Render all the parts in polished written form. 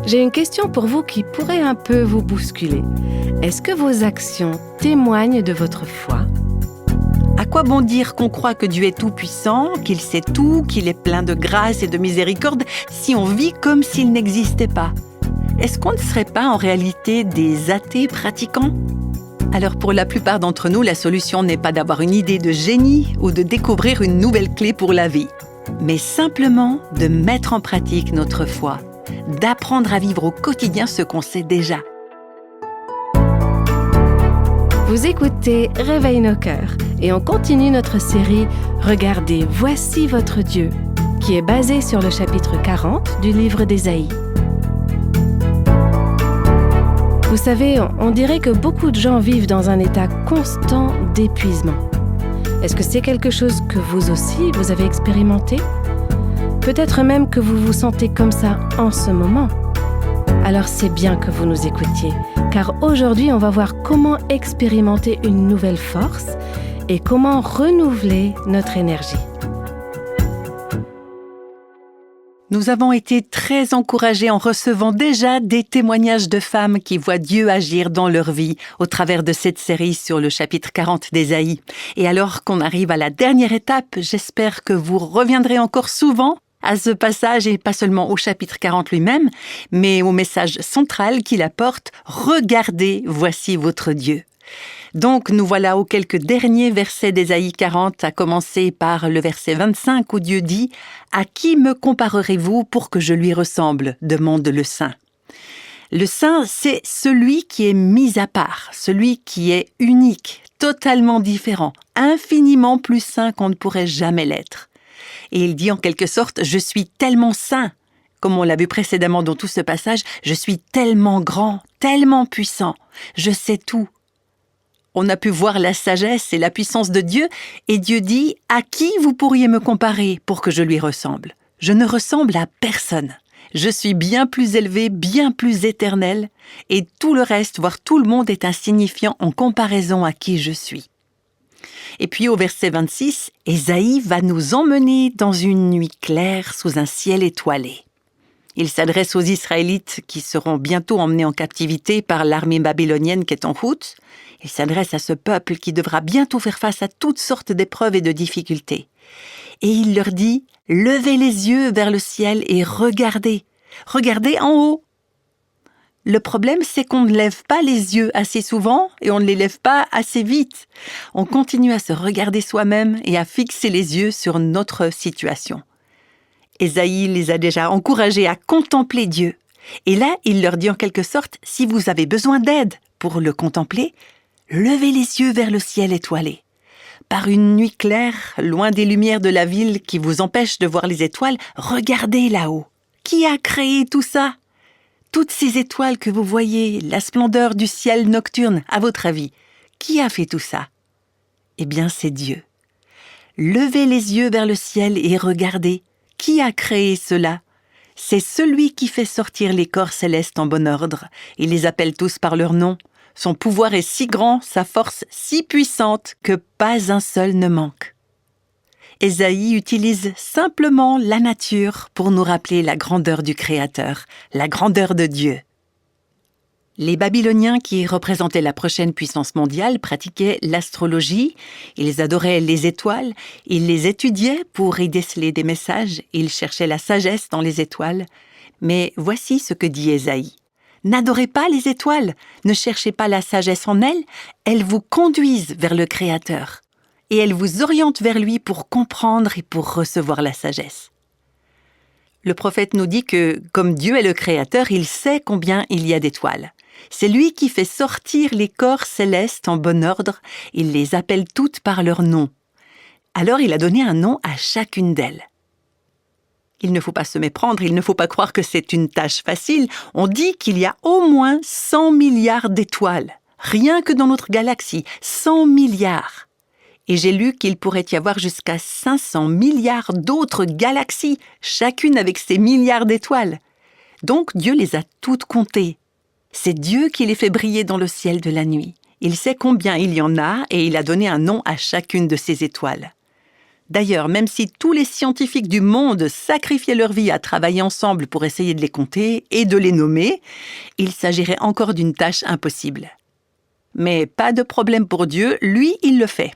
J'ai une question pour vous qui pourrait un peu vous bousculer. Est-ce que vos actions témoignent de votre foi ? À quoi bon dire qu'on croit que Dieu est tout-puissant, qu'il sait tout, qu'il est plein de grâce et de miséricorde, si on vit comme s'il n'existait pas ? Est-ce qu'on ne serait pas en réalité des athées pratiquants ? Alors pour la plupart d'entre nous, la solution n'est pas d'avoir une idée de génie ou de découvrir une nouvelle clé pour la vie, mais simplement de mettre en pratique notre foi, d'apprendre à vivre au quotidien ce qu'on sait déjà. Vous écoutez Réveille nos cœurs et on continue notre série « Regardez, voici votre Dieu » qui est basée sur le chapitre 40 du livre d'Ésaïe. Vous savez, on dirait que beaucoup de gens vivent dans un état constant d'épuisement. Est-ce que c'est quelque chose que vous aussi, vous avez expérimenté ? Peut-être même que vous vous sentez comme ça en ce moment. Alors c'est bien que vous nous écoutiez, car aujourd'hui on va voir comment expérimenter une nouvelle force et comment renouveler notre énergie. Nous avons été très encouragés en recevant déjà des témoignages de femmes qui voient Dieu agir dans leur vie au travers de cette série sur le chapitre 40 d'Ésaïe. Et alors qu'on arrive à la dernière étape, j'espère que vous reviendrez encore souvent à ce passage et pas seulement au chapitre 40 lui-même, mais au message central qu'il apporte « Regardez, voici votre Dieu ». Donc, nous voilà aux quelques derniers versets d'Ésaïe 40, à commencer par le verset 25 où Dieu dit « À qui me comparerez-vous pour que je lui ressemble ?» demande le Saint. Le Saint, c'est celui qui est mis à part, celui qui est unique, totalement différent, infiniment plus saint qu'on ne pourrait jamais l'être. Et il dit en quelque sorte « Je suis tellement saint ». Comme on l'a vu précédemment dans tout ce passage, je suis tellement grand, tellement puissant, je sais tout. On a pu voir la sagesse et la puissance de Dieu, et Dieu dit « À qui vous pourriez me comparer pour que je lui ressemble ? Je ne ressemble à personne. Je suis bien plus élevé, bien plus éternel, et tout le reste, voire tout le monde est insignifiant en comparaison à qui je suis. » Et puis au verset 26, Ésaïe va nous emmener dans une nuit claire sous un ciel étoilé. Il s'adresse aux Israélites qui seront bientôt emmenés en captivité par l'armée babylonienne qui est en route. Il s'adresse à ce peuple qui devra bientôt faire face à toutes sortes d'épreuves et de difficultés. Et il leur dit « Levez les yeux vers le ciel et regardez. Regardez en haut. » Le problème, c'est qu'on ne lève pas les yeux assez souvent et on ne les lève pas assez vite. On continue à se regarder soi-même et à fixer les yeux sur notre situation. Ésaïe les a déjà encouragés à contempler Dieu. Et là, il leur dit en quelque sorte, si vous avez besoin d'aide pour le contempler, levez les yeux vers le ciel étoilé. Par une nuit claire, loin des lumières de la ville qui vous empêchent de voir les étoiles, regardez là-haut. Qui a créé tout ça ? Toutes ces étoiles que vous voyez, la splendeur du ciel nocturne, à votre avis, qui a fait tout ça ? Eh bien, c'est Dieu. Levez les yeux vers le ciel et regardez. Qui a créé cela ? C'est celui qui fait sortir les corps célestes en bon ordre. Il les appelle tous par leur nom. Son pouvoir est si grand, sa force si puissante que pas un seul ne manque. Ésaïe utilise simplement la nature pour nous rappeler la grandeur du Créateur, la grandeur de Dieu. Les Babyloniens, qui représentaient la prochaine puissance mondiale, pratiquaient l'astrologie, ils adoraient les étoiles, ils les étudiaient pour y déceler des messages, ils cherchaient la sagesse dans les étoiles. Mais voici ce que dit Ésaïe. N'adorez pas les étoiles, ne cherchez pas la sagesse en elles vous conduisent vers le Créateur. Et elles vous orientent vers lui pour comprendre et pour recevoir la sagesse. Le prophète nous dit que, comme Dieu est le Créateur, il sait combien il y a d'étoiles. C'est lui qui fait sortir les corps célestes en bon ordre, il les appelle toutes par leur nom. Alors il a donné un nom à chacune d'elles. Il ne faut pas se méprendre, il ne faut pas croire que c'est une tâche facile. On dit qu'il y a au moins 100 milliards d'étoiles, rien que dans notre galaxie, 100 milliards. Et j'ai lu qu'il pourrait y avoir jusqu'à 500 milliards d'autres galaxies, chacune avec ses milliards d'étoiles. Donc Dieu les a toutes comptées. C'est Dieu qui les fait briller dans le ciel de la nuit. Il sait combien il y en a et il a donné un nom à chacune de ces étoiles. D'ailleurs, même si tous les scientifiques du monde sacrifiaient leur vie à travailler ensemble pour essayer de les compter et de les nommer, il s'agirait encore d'une tâche impossible. Mais pas de problème pour Dieu, lui, il le fait.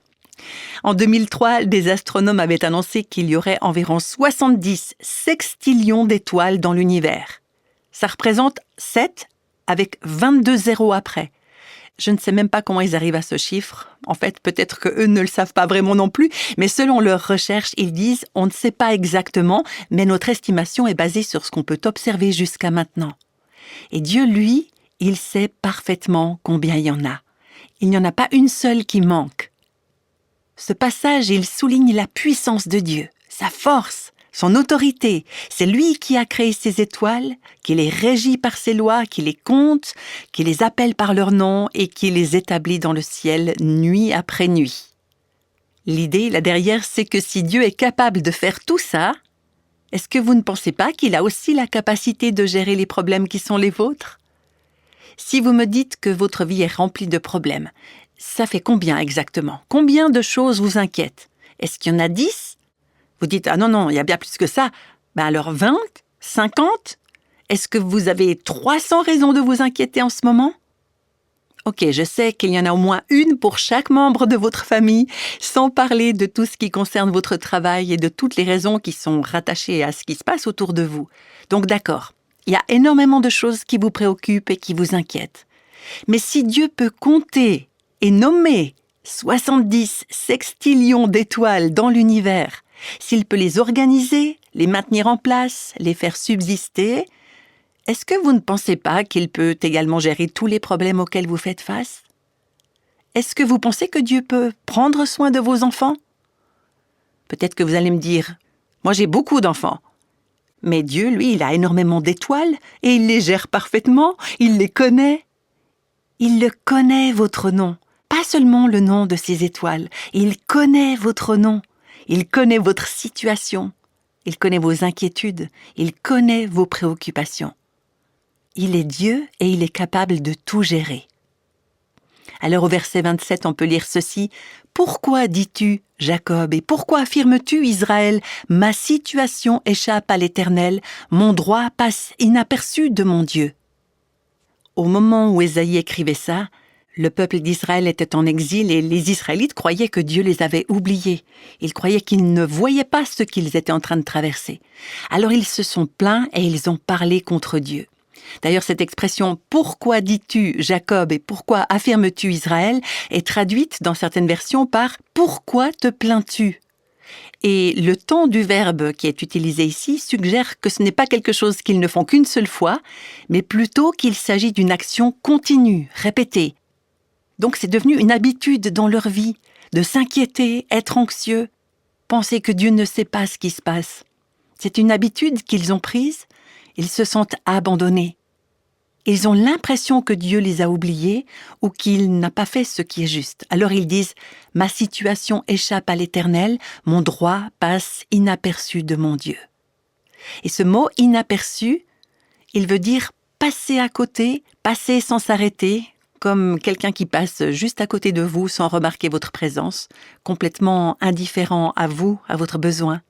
En 2003, des astronomes avaient annoncé qu'il y aurait environ 70 sextillions d'étoiles dans l'univers. Ça représente 7 avec 22 zéros après. Je ne sais même pas comment ils arrivent à ce chiffre. En fait, peut-être qu'eux ne le savent pas vraiment non plus, mais selon leurs recherches, ils disent « on ne sait pas exactement, mais notre estimation est basée sur ce qu'on peut observer jusqu'à maintenant ». Et Dieu, lui, il sait parfaitement combien il y en a. Il n'y en a pas une seule qui manque. Ce passage, il souligne la puissance de Dieu, sa force, son autorité. C'est lui qui a créé ces étoiles, qui les régit par ses lois, qui les compte, qui les appelle par leur nom et qui les établit dans le ciel nuit après nuit. L'idée là derrière, c'est que si Dieu est capable de faire tout ça, est-ce que vous ne pensez pas qu'il a aussi la capacité de gérer les problèmes qui sont les vôtres ? Si vous me dites que votre vie est remplie de problèmes, ça fait combien exactement ? Combien de choses vous inquiètent ? Est-ce qu'il y en a 10 ? Vous dites « Ah non, il y a bien plus que ça. » Ben alors 20 ? 50 ? Est-ce que vous avez 300 raisons de vous inquiéter en ce moment ? Ok, je sais qu'il y en a au moins une pour chaque membre de votre famille, sans parler de tout ce qui concerne votre travail et de toutes les raisons qui sont rattachées à ce qui se passe autour de vous. Donc d'accord, il y a énormément de choses qui vous préoccupent et qui vous inquiètent. Mais si Dieu peut compter et nommer 70 sextillions d'étoiles dans l'univers, s'il peut les organiser, les maintenir en place, les faire subsister, est-ce que vous ne pensez pas qu'il peut également gérer tous les problèmes auxquels vous faites face ? Est-ce que vous pensez que Dieu peut prendre soin de vos enfants ? Peut-être que vous allez me dire « Moi j'ai beaucoup d'enfants ». Mais Dieu, lui, il a énormément d'étoiles et il les gère parfaitement, il les connaît. Il le connaît, votre nom. Pas seulement le nom de ces étoiles, il connaît votre nom, il connaît votre situation, il connaît vos inquiétudes, il connaît vos préoccupations. Il est Dieu et il est capable de tout gérer. Alors au verset 27, on peut lire ceci. « Pourquoi dis-tu, Jacob, et pourquoi affirmes-tu, Israël, ma situation échappe à l'Éternel, mon droit passe inaperçu de mon Dieu ?» Au moment où Ésaïe écrivait ça, le peuple d'Israël était en exil et les Israélites croyaient que Dieu les avait oubliés. Ils croyaient qu'ils ne voyaient pas ce qu'ils étaient en train de traverser. Alors ils se sont plaints et ils ont parlé contre Dieu. D'ailleurs, cette expression « Pourquoi dis-tu, Jacob, et pourquoi affirmes-tu, Israël » est traduite dans certaines versions par « Pourquoi te plains-tu » Et le temps du verbe qui est utilisé ici suggère que ce n'est pas quelque chose qu'ils ne font qu'une seule fois, mais plutôt qu'il s'agit d'une action continue, répétée. Donc c'est devenu une habitude dans leur vie de s'inquiéter, être anxieux, penser que Dieu ne sait pas ce qui se passe. C'est une habitude qu'ils ont prise, ils se sentent abandonnés. Ils ont l'impression que Dieu les a oubliés ou qu'il n'a pas fait ce qui est juste. Alors ils disent « Ma situation échappe à l'Éternel, mon droit passe inaperçu de mon Dieu. » Et ce mot « inaperçu », il veut dire passer à côté, passer sans s'arrêter, comme quelqu'un qui passe juste à côté de vous sans remarquer votre présence, complètement indifférent à vous, à votre besoin.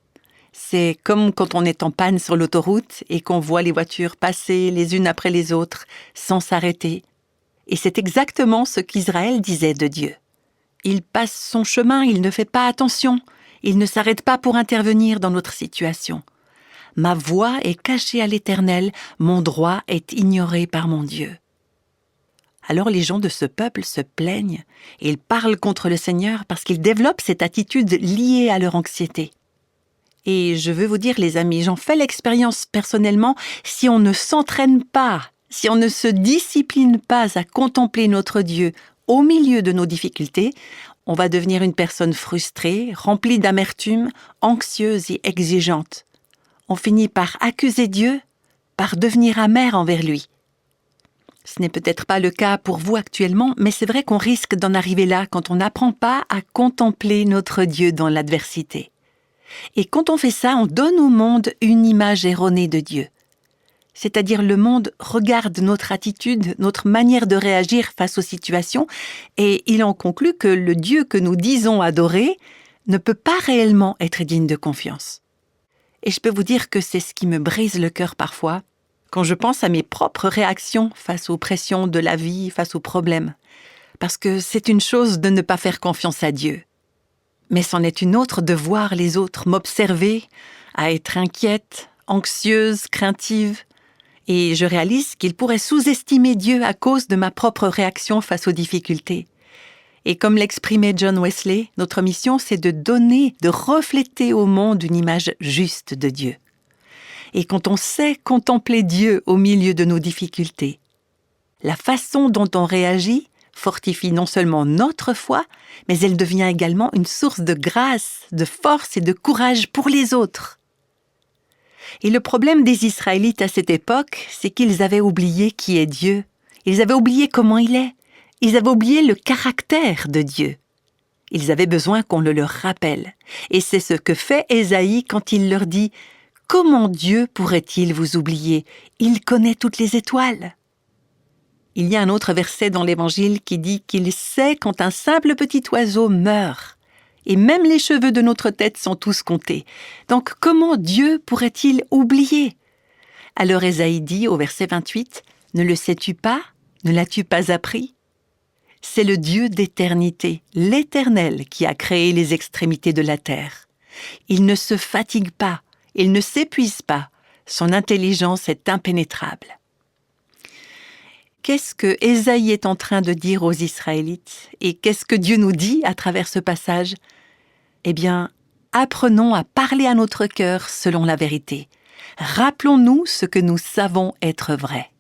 C'est comme quand on est en panne sur l'autoroute et qu'on voit les voitures passer les unes après les autres sans s'arrêter. Et c'est exactement ce qu'Israël disait de Dieu. Il passe son chemin, il ne fait pas attention, il ne s'arrête pas pour intervenir dans notre situation. Ma voix est cachée à l'Éternel, mon droit est ignoré par mon Dieu. Alors les gens de ce peuple se plaignent et ils parlent contre le Seigneur parce qu'ils développent cette attitude liée à leur anxiété. Et je veux vous dire, les amis, j'en fais l'expérience personnellement, si on ne s'entraîne pas, si on ne se discipline pas à contempler notre Dieu au milieu de nos difficultés, on va devenir une personne frustrée, remplie d'amertume, anxieuse et exigeante. On finit par accuser Dieu, par devenir amer envers lui. Ce n'est peut-être pas le cas pour vous actuellement, mais c'est vrai qu'on risque d'en arriver là quand on n'apprend pas à contempler notre Dieu dans l'adversité. Et quand on fait ça, on donne au monde une image erronée de Dieu. C'est-à-dire le monde regarde notre attitude, notre manière de réagir face aux situations, et il en conclut que le Dieu que nous disons adorer ne peut pas réellement être digne de confiance. Et je peux vous dire que c'est ce qui me brise le cœur parfois, quand je pense à mes propres réactions face aux pressions de la vie, face aux problèmes. Parce que c'est une chose de ne pas faire confiance à Dieu. Mais c'en est une autre de voir les autres m'observer, à être inquiète, anxieuse, craintive. Et je réalise qu'ils pourraient sous-estimer Dieu à cause de ma propre réaction face aux difficultés. Et comme l'exprimait John Wesley, notre mission, c'est de donner, de refléter au monde une image juste de Dieu. Et quand on sait contempler Dieu au milieu de nos difficultés, la façon dont on réagit fortifie non seulement notre foi, mais elle devient également une source de grâce, de force et de courage pour les autres. Et le problème des Israélites à cette époque, c'est qu'ils avaient oublié qui est Dieu. Ils avaient oublié comment il est. Ils avaient oublié le caractère de Dieu. Ils avaient besoin qu'on le leur rappelle. Et c'est ce que fait Ésaïe quand il leur dit « Comment Dieu pourrait-il vous oublier? Il connaît toutes les étoiles. » Il y a un autre verset dans l'Évangile qui dit qu'il sait quand un simple petit oiseau meurt. Et même les cheveux de notre tête sont tous comptés. Donc comment Dieu pourrait-il oublier? Alors Ésaïe dit au verset 28, « Ne le sais-tu pas? Ne l'as-tu pas appris? C'est le Dieu d'éternité, l'Éternel, qui a créé les extrémités de la terre. Il ne se fatigue pas, il ne s'épuise pas, son intelligence est impénétrable. » Qu'est-ce que Ésaïe est en train de dire aux Israélites? Et qu'est-ce que Dieu nous dit à travers ce passage? Eh bien, apprenons à parler à notre cœur selon la vérité. Rappelons-nous ce que nous savons être vrai.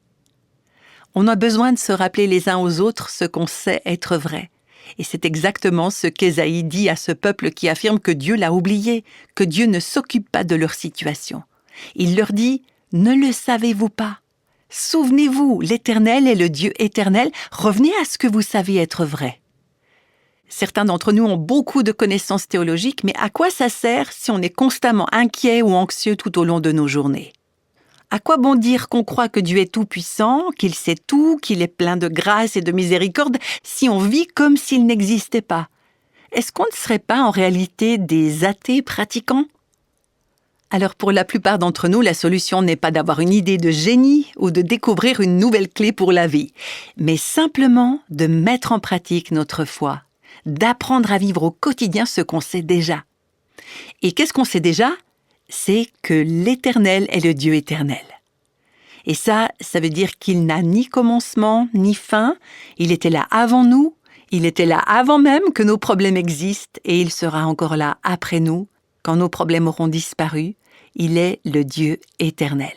On a besoin de se rappeler les uns aux autres ce qu'on sait être vrai. Et c'est exactement ce qu'Ésaïe dit à ce peuple qui affirme que Dieu l'a oublié, que Dieu ne s'occupe pas de leur situation. Il leur dit « Ne le savez-vous pas? Souvenez-vous, l'Éternel est le Dieu éternel, revenez à ce que vous savez être vrai. » Certains d'entre nous ont beaucoup de connaissances théologiques, mais à quoi ça sert si on est constamment inquiet ou anxieux tout au long de nos journées? À quoi bon dire qu'on croit que Dieu est tout-puissant, qu'il sait tout, qu'il est plein de grâce et de miséricorde, si on vit comme s'il n'existait pas? Est-ce qu'on ne serait pas en réalité des athées pratiquants? Alors pour la plupart d'entre nous, la solution n'est pas d'avoir une idée de génie ou de découvrir une nouvelle clé pour la vie, mais simplement de mettre en pratique notre foi, d'apprendre à vivre au quotidien ce qu'on sait déjà. Et qu'est-ce qu'on sait déjà? C'est que l'Éternel est le Dieu éternel. Et ça veut dire qu'il n'a ni commencement ni fin, il était là avant nous, il était là avant même que nos problèmes existent et il sera encore là après nous, quand nos problèmes auront disparu. Il est le Dieu éternel.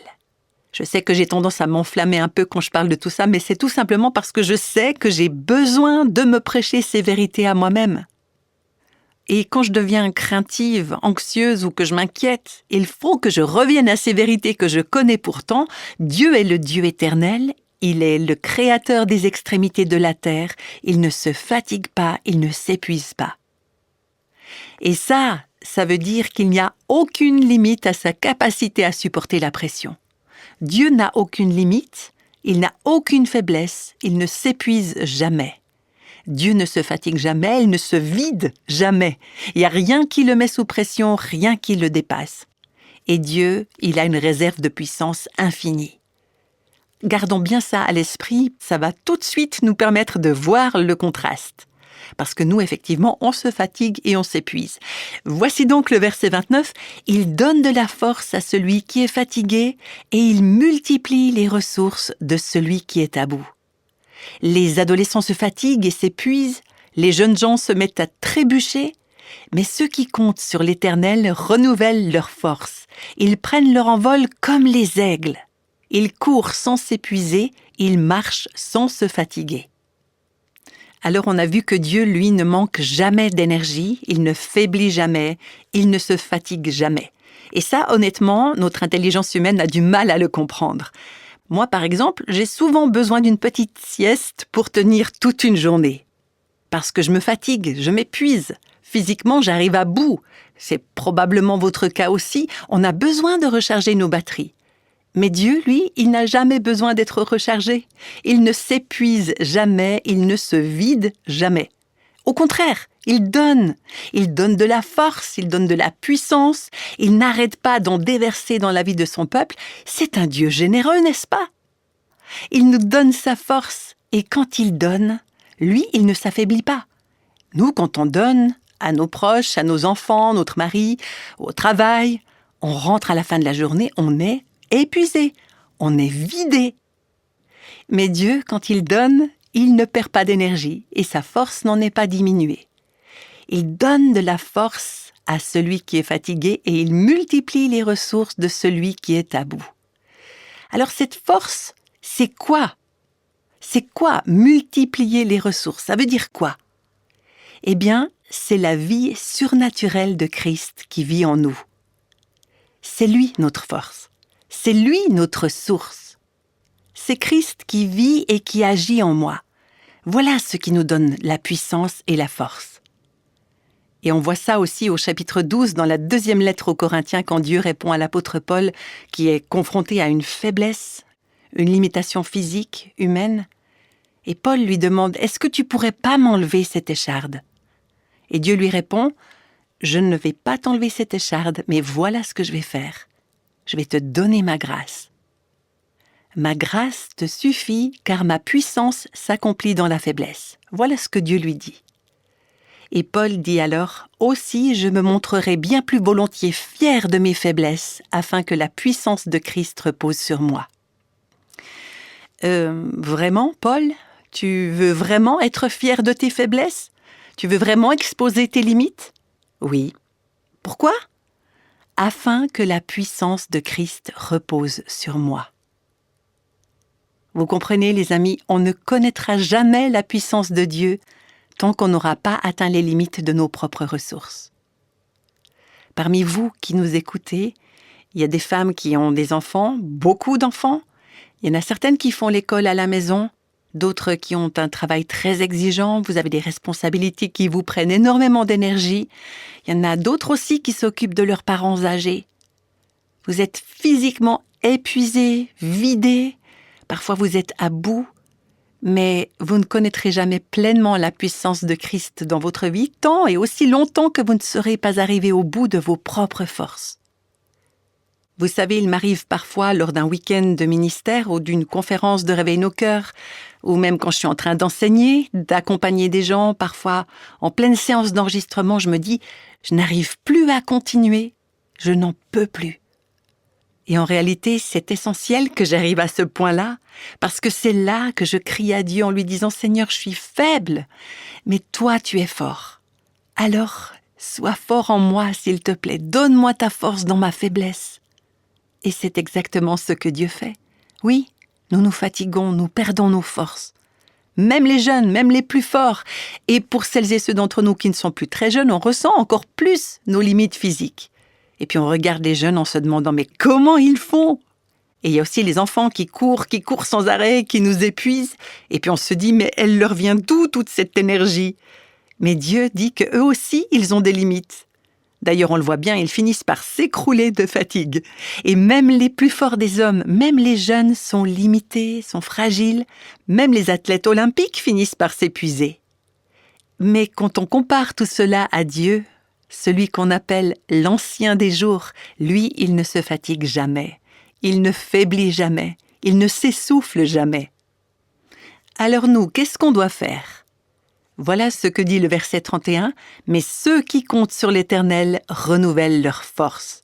Je sais que j'ai tendance à m'enflammer un peu quand je parle de tout ça, mais c'est tout simplement parce que je sais que j'ai besoin de me prêcher ces vérités à moi-même. Et quand je deviens craintive, anxieuse ou que je m'inquiète, il faut que je revienne à ces vérités que je connais pourtant. Dieu est le Dieu éternel, il est le créateur des extrémités de la terre, il ne se fatigue pas, il ne s'épuise pas. Et ça veut dire qu'il n'y a aucune limite à sa capacité à supporter la pression. Dieu n'a aucune limite, il n'a aucune faiblesse, il ne s'épuise jamais. Dieu ne se fatigue jamais, il ne se vide jamais. Il n'y a rien qui le met sous pression, rien qui le dépasse. Et Dieu, il a une réserve de puissance infinie. Gardons bien ça à l'esprit, ça va tout de suite nous permettre de voir le contraste. Parce que nous, effectivement, on se fatigue et on s'épuise. Voici donc le verset 29. « Il donne de la force à celui qui est fatigué et il multiplie les ressources de celui qui est à bout. » Les adolescents se fatiguent et s'épuisent, les jeunes gens se mettent à trébucher, mais ceux qui comptent sur l'Éternel renouvellent leurs forces. Ils prennent leur envol comme les aigles. Ils courent sans s'épuiser, ils marchent sans se fatiguer. Alors on a vu que Dieu, lui, ne manque jamais d'énergie, il ne faiblit jamais, il ne se fatigue jamais. Et ça, honnêtement, notre intelligence humaine a du mal à le comprendre. Moi, par exemple, j'ai souvent besoin d'une petite sieste pour tenir toute une journée. Parce que je me fatigue, je m'épuise. Physiquement, j'arrive à bout. C'est probablement votre cas aussi. On a besoin de recharger nos batteries. Mais Dieu, lui, il n'a jamais besoin d'être rechargé. Il ne s'épuise jamais, il ne se vide jamais. Au contraire, il donne. Il donne de la force, il donne de la puissance. Il n'arrête pas d'en déverser dans la vie de son peuple. C'est un Dieu généreux, n'est-ce pas? Il nous donne sa force. Et quand il donne, lui, il ne s'affaiblit pas. Nous, quand on donne à nos proches, à nos enfants, notre mari, au travail, on rentre à la fin de la journée, on est épuisé, on est vidé. Mais Dieu, quand il donne, il ne perd pas d'énergie et sa force n'en est pas diminuée. Il donne de la force à celui qui est fatigué et il multiplie les ressources de celui qui est à bout. Alors cette force, c'est quoi? C'est quoi multiplier les ressources? Ça veut dire quoi? Eh bien, c'est la vie surnaturelle de Christ qui vit en nous. C'est lui notre force. C'est lui notre source. C'est Christ qui vit et qui agit en moi. Voilà ce qui nous donne la puissance et la force. Et on voit ça aussi au chapitre 12, dans la deuxième lettre aux Corinthiens, quand Dieu répond à l'apôtre Paul, qui est confronté à une faiblesse, une limitation physique, humaine. Et Paul lui demande « Est-ce que tu pourrais pas m'enlever cette écharde ?» Et Dieu lui répond « Je ne vais pas t'enlever cette écharde, mais voilà ce que je vais faire. Je vais te donner ma grâce. Ma grâce te suffit, car ma puissance s'accomplit dans la faiblesse. » Voilà ce que Dieu lui dit. Et Paul dit alors « Aussi, je me montrerai bien plus volontiers fier de mes faiblesses, afin que la puissance de Christ repose sur moi. » Vraiment, Paul, tu veux vraiment être fier de tes faiblesses? Tu veux vraiment exposer tes limites? Oui. Pourquoi? Afin que la puissance de Christ repose sur moi. Vous comprenez, les amis, on ne connaîtra jamais la puissance de Dieu tant qu'on n'aura pas atteint les limites de nos propres ressources. Parmi vous qui nous écoutez, il y a des femmes qui ont des enfants, beaucoup d'enfants. Il y en a certaines qui font l'école à la maison, d'autres qui ont un travail très exigeant, vous avez des responsabilités qui vous prennent énormément d'énergie. Il y en a d'autres aussi qui s'occupent de leurs parents âgés. Vous êtes physiquement épuisés, vidés, parfois vous êtes à bout, mais vous ne connaîtrez jamais pleinement la puissance de Christ dans votre vie, tant et aussi longtemps que vous ne serez pas arrivés au bout de vos propres forces. Vous savez, il m'arrive parfois, lors d'un week-end de ministère ou d'une conférence de Réveil nos cœurs, ou même quand je suis en train d'enseigner, d'accompagner des gens, parfois en pleine séance d'enregistrement, je me dis « je n'arrive plus à continuer, je n'en peux plus ». Et en réalité, c'est essentiel que j'arrive à ce point-là, parce que c'est là que je crie à Dieu en lui disant « Seigneur, je suis faible, mais toi, tu es fort. Alors, sois fort en moi, s'il te plaît, donne-moi ta force dans ma faiblesse. » Et c'est exactement ce que Dieu fait. Oui, nous nous fatiguons, nous perdons nos forces. Même les jeunes, même les plus forts. Et pour celles et ceux d'entre nous qui ne sont plus très jeunes, on ressent encore plus nos limites physiques. Et puis on regarde les jeunes en se demandant « mais comment ils font ?» Et il y a aussi les enfants qui courent sans arrêt, qui nous épuisent. Et puis on se dit « mais elle leur vient d'où toute cette énergie ?» Mais Dieu dit qu'eux aussi, ils ont des limites. D'ailleurs, on le voit bien, ils finissent par s'écrouler de fatigue. Et même les plus forts des hommes, même les jeunes sont limités, sont fragiles. Même les athlètes olympiques finissent par s'épuiser. Mais quand on compare tout cela à Dieu, celui qu'on appelle l'ancien des jours, lui, il ne se fatigue jamais. Il ne faiblit jamais. Il ne s'essouffle jamais. Alors nous, qu'est-ce qu'on doit faire ? Voilà ce que dit le verset 31, « Mais ceux qui comptent sur l'Éternel renouvellent leur force. »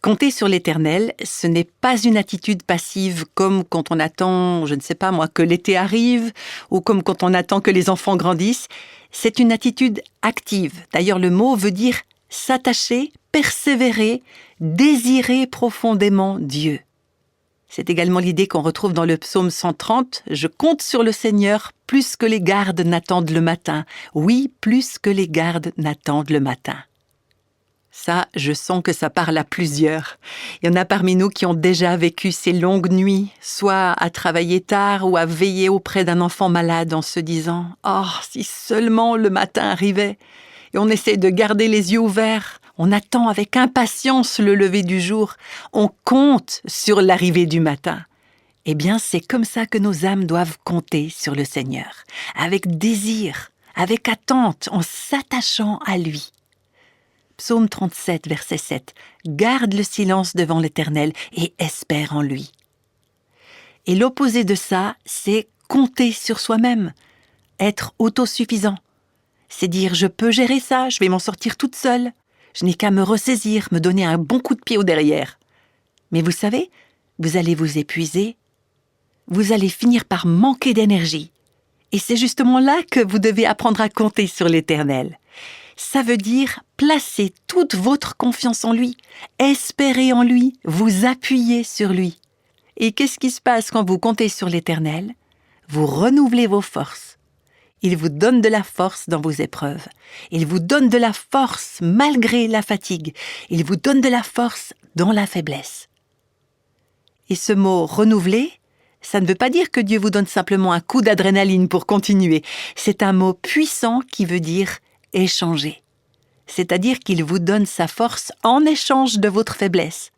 Compter sur l'Éternel, ce n'est pas une attitude passive comme quand on attend, je ne sais pas moi, que l'été arrive ou comme quand on attend que les enfants grandissent. C'est une attitude active. D'ailleurs, le mot veut dire s'attacher, persévérer, désirer profondément Dieu. C'est également l'idée qu'on retrouve dans le psaume 130. « Je compte sur le Seigneur plus que les gardes n'attendent le matin. Oui, plus que les gardes n'attendent le matin. » Ça, je sens que ça parle à plusieurs. Il y en a parmi nous qui ont déjà vécu ces longues nuits, soit à travailler tard ou à veiller auprès d'un enfant malade en se disant « Oh, si seulement le matin arrivait !» Et on essaie de garder les yeux ouverts. On attend avec impatience le lever du jour. On compte sur l'arrivée du matin. Eh bien, c'est comme ça que nos âmes doivent compter sur le Seigneur, avec désir, avec attente, en s'attachant à lui. Psaume 37, verset 7. Garde le silence devant l'Éternel et espère en lui. Et l'opposé de ça, c'est compter sur soi-même, être autosuffisant. C'est dire « je peux gérer ça, je vais m'en sortir toute seule, je n'ai qu'à me ressaisir, me donner un bon coup de pied au derrière ». Mais vous savez, vous allez vous épuiser, vous allez finir par manquer d'énergie. Et c'est justement là que vous devez apprendre à compter sur l'Éternel. Ça veut dire placer toute votre confiance en lui, espérer en lui, vous appuyer sur lui. Et qu'est-ce qui se passe quand vous comptez sur l'Éternel ? Vous renouvelez vos forces. Il vous donne de la force dans vos épreuves. Il vous donne de la force malgré la fatigue. Il vous donne de la force dans la faiblesse. Et ce mot « renouveler », ça ne veut pas dire que Dieu vous donne simplement un coup d'adrénaline pour continuer. C'est un mot puissant qui veut dire « échanger ». C'est-à-dire qu'il vous donne sa force en échange de votre faiblesse.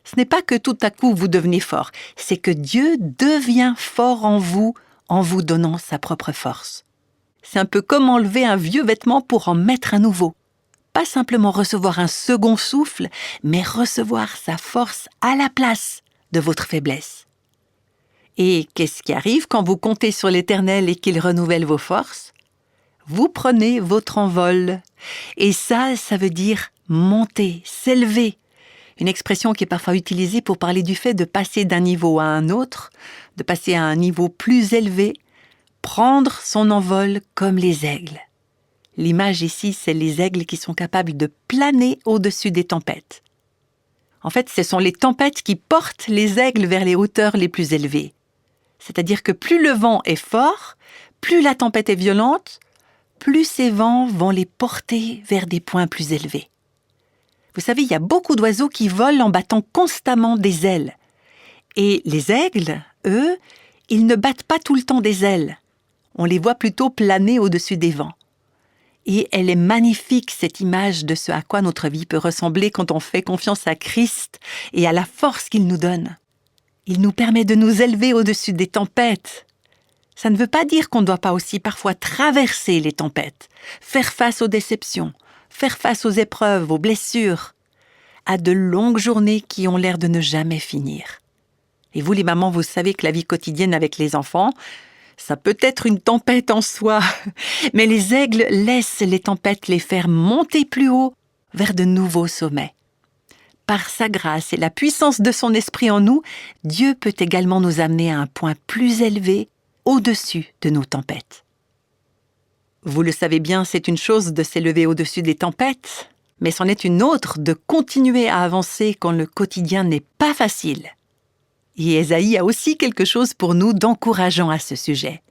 Ce n'est pas que tout à coup vous devenez fort, c'est que Dieu devient fort en vous donnant sa propre force. C'est un peu comme enlever un vieux vêtement pour en mettre un nouveau. Pas simplement recevoir un second souffle, mais recevoir sa force à la place de votre faiblesse. Et qu'est-ce qui arrive quand vous comptez sur l'Éternel et qu'il renouvelle vos forces ? Vous prenez votre envol. Et ça veut dire monter, s'élever. Une expression qui est parfois utilisée pour parler du fait de passer d'un niveau à un autre, de passer à un niveau plus élevé, prendre son envol comme les aigles. L'image ici, c'est les aigles qui sont capables de planer au-dessus des tempêtes. En fait, ce sont les tempêtes qui portent les aigles vers les hauteurs les plus élevées. C'est-à-dire que plus le vent est fort, plus la tempête est violente, plus ces vents vont les porter vers des points plus élevés. Vous savez, il y a beaucoup d'oiseaux qui volent en battant constamment des ailes. Et les aigles, eux, ils ne battent pas tout le temps des ailes. On les voit plutôt planer au-dessus des vents. Et elle est magnifique, cette image de ce à quoi notre vie peut ressembler quand on fait confiance à Christ et à la force qu'il nous donne. Il nous permet de nous élever au-dessus des tempêtes. Ça ne veut pas dire qu'on ne doit pas aussi parfois traverser les tempêtes, faire face aux déceptions, faire face aux épreuves, aux blessures, à de longues journées qui ont l'air de ne jamais finir. Et vous, les mamans, vous savez que la vie quotidienne avec les enfants, ça peut être une tempête en soi, mais les aigles laissent les tempêtes les faire monter plus haut vers de nouveaux sommets. Par sa grâce et la puissance de son esprit en nous, Dieu peut également nous amener à un point plus élevé, au-dessus de nos tempêtes. Vous le savez bien, c'est une chose de s'élever au-dessus des tempêtes, mais c'en est une autre de continuer à avancer quand le quotidien n'est pas facile. Et Ésaïe a aussi quelque chose pour nous d'encourageant à ce sujet.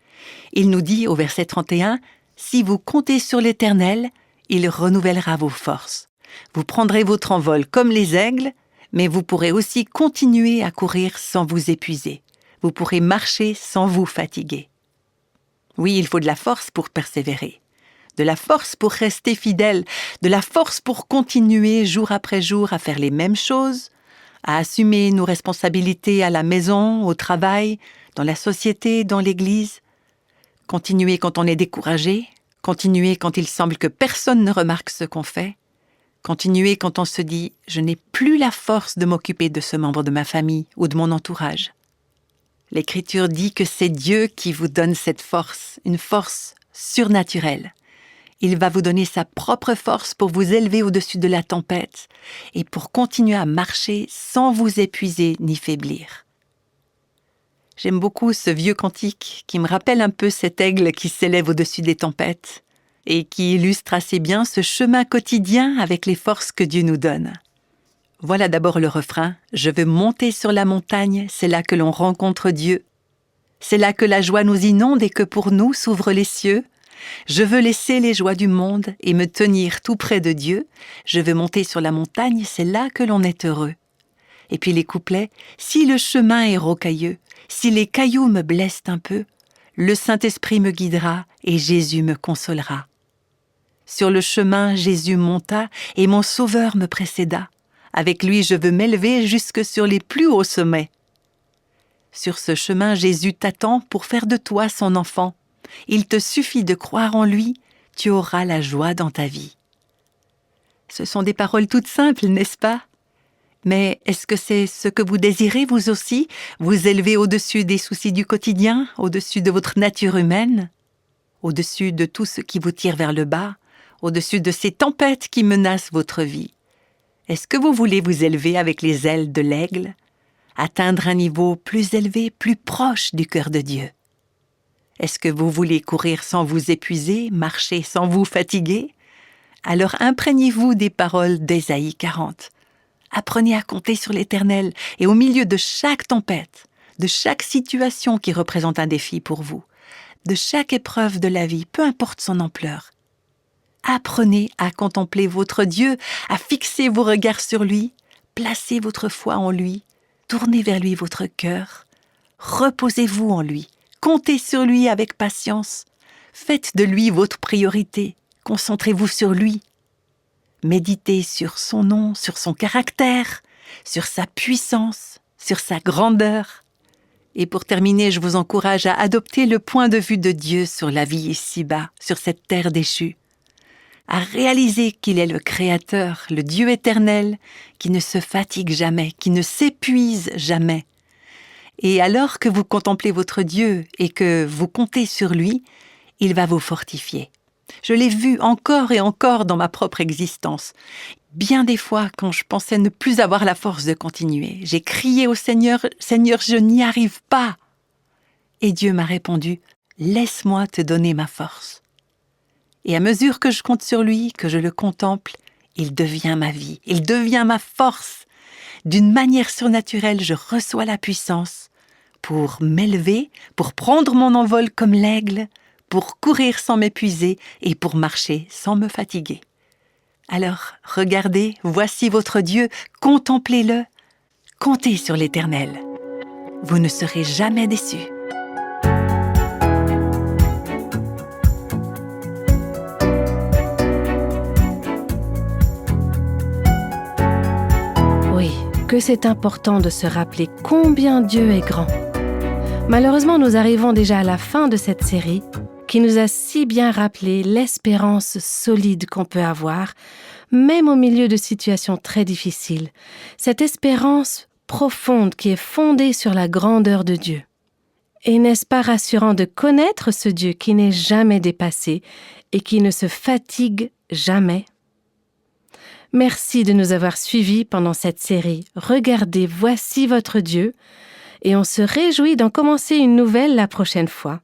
Il nous dit au verset 31, « Si vous comptez sur l'Éternel, il renouvellera vos forces. Vous prendrez votre envol comme les aigles, mais vous pourrez aussi continuer à courir sans vous épuiser. Vous pourrez marcher sans vous fatiguer. » Oui, il faut de la force pour persévérer, de la force pour rester fidèle, de la force pour continuer jour après jour à faire les mêmes choses, à assumer nos responsabilités à la maison, au travail, dans la société, dans l'Église. Continuer quand on est découragé, continuer quand il semble que personne ne remarque ce qu'on fait, continuer quand on se dit « je n'ai plus la force de m'occuper de ce membre de ma famille ou de mon entourage ». L'Écriture dit que c'est Dieu qui vous donne cette force, une force surnaturelle. Il va vous donner sa propre force pour vous élever au-dessus de la tempête et pour continuer à marcher sans vous épuiser ni faiblir. J'aime beaucoup ce vieux cantique qui me rappelle un peu cet aigle qui s'élève au-dessus des tempêtes et qui illustre assez bien ce chemin quotidien avec les forces que Dieu nous donne. Voilà d'abord le refrain « Je veux monter sur la montagne, c'est là que l'on rencontre Dieu. C'est là que la joie nous inonde et que pour nous s'ouvrent les cieux. Je veux laisser les joies du monde et me tenir tout près de Dieu. Je veux monter sur la montagne, c'est là que l'on est heureux. » Et puis les couplets « Si le chemin est rocailleux, si les cailloux me blessent un peu, le Saint-Esprit me guidera et Jésus me consolera. Sur le chemin, Jésus monta et mon Sauveur me précéda. Avec lui, je veux m'élever jusque sur les plus hauts sommets. Sur ce chemin, Jésus t'attend pour faire de toi son enfant. Il te suffit de croire en lui, tu auras la joie dans ta vie. Ce sont des paroles toutes simples, n'est-ce pas? Mais est-ce que c'est ce que vous désirez, vous aussi? Vous élever au-dessus des soucis du quotidien, au-dessus de votre nature humaine, au-dessus de tout ce qui vous tire vers le bas, au-dessus de ces tempêtes qui menacent votre vie? Est-ce que vous voulez vous élever avec les ailes de l'aigle, atteindre un niveau plus élevé, plus proche du cœur de Dieu? Est-ce que vous voulez courir sans vous épuiser, marcher sans vous fatiguer? Alors imprégnez-vous des paroles d'Ésaïe 40. Apprenez à compter sur l'Éternel et au milieu de chaque tempête, de chaque situation qui représente un défi pour vous, de chaque épreuve de la vie, peu importe son ampleur, apprenez à contempler votre Dieu, à fixer vos regards sur lui, placez votre foi en lui, tournez vers lui votre cœur, reposez-vous en lui, comptez sur lui avec patience, faites de lui votre priorité, concentrez-vous sur lui. Méditez sur son nom, sur son caractère, sur sa puissance, sur sa grandeur. Et pour terminer, je vous encourage à adopter le point de vue de Dieu sur la vie ici-bas, sur cette terre déchue. À réaliser qu'il est le Créateur, le Dieu éternel, qui ne se fatigue jamais, qui ne s'épuise jamais. Et alors que vous contemplez votre Dieu et que vous comptez sur lui, il va vous fortifier. Je l'ai vu encore et encore dans ma propre existence. Bien des fois, quand je pensais ne plus avoir la force de continuer, j'ai crié au Seigneur, « Seigneur, je n'y arrive pas !» Et Dieu m'a répondu, « Laisse-moi te donner ma force. » Et à mesure que je compte sur lui, que je le contemple, il devient ma vie, il devient ma force. D'une manière surnaturelle, je reçois la puissance pour m'élever, pour prendre mon envol comme l'aigle, pour courir sans m'épuiser et pour marcher sans me fatiguer. Alors, regardez, voici votre Dieu, contemplez-le, comptez sur l'Éternel. Vous ne serez jamais déçus. Oui, que c'est important de se rappeler combien Dieu est grand. Malheureusement, nous arrivons déjà à la fin de cette série qui nous a si bien rappelé l'espérance solide qu'on peut avoir, même au milieu de situations très difficiles. Cette espérance profonde qui est fondée sur la grandeur de Dieu. Et n'est-ce pas rassurant de connaître ce Dieu qui n'est jamais dépassé et qui ne se fatigue jamais? Merci de nous avoir suivis pendant cette série. Regardez, voici votre Dieu. Et on se réjouit d'en commencer une nouvelle la prochaine fois.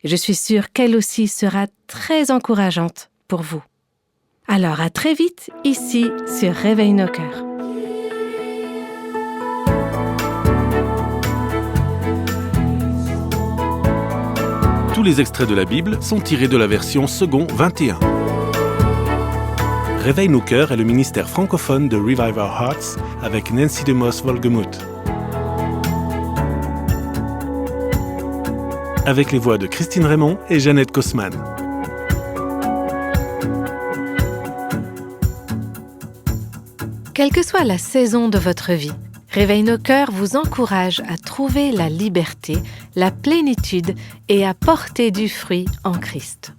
Et je suis sûre qu'elle aussi sera très encourageante pour vous. Alors à très vite, ici sur Réveille nos cœurs. Tous les extraits de la Bible sont tirés de la version Second 21. Réveille nos cœurs est le ministère francophone de Revive Our Hearts avec Nancy DeMoss-Wolgemuth. Avec les voix de Christine Raymond et Jeannette Kosman. Quelle que soit la saison de votre vie, Réveille nos cœurs vous encourage à trouver la liberté, la plénitude et à porter du fruit en Christ.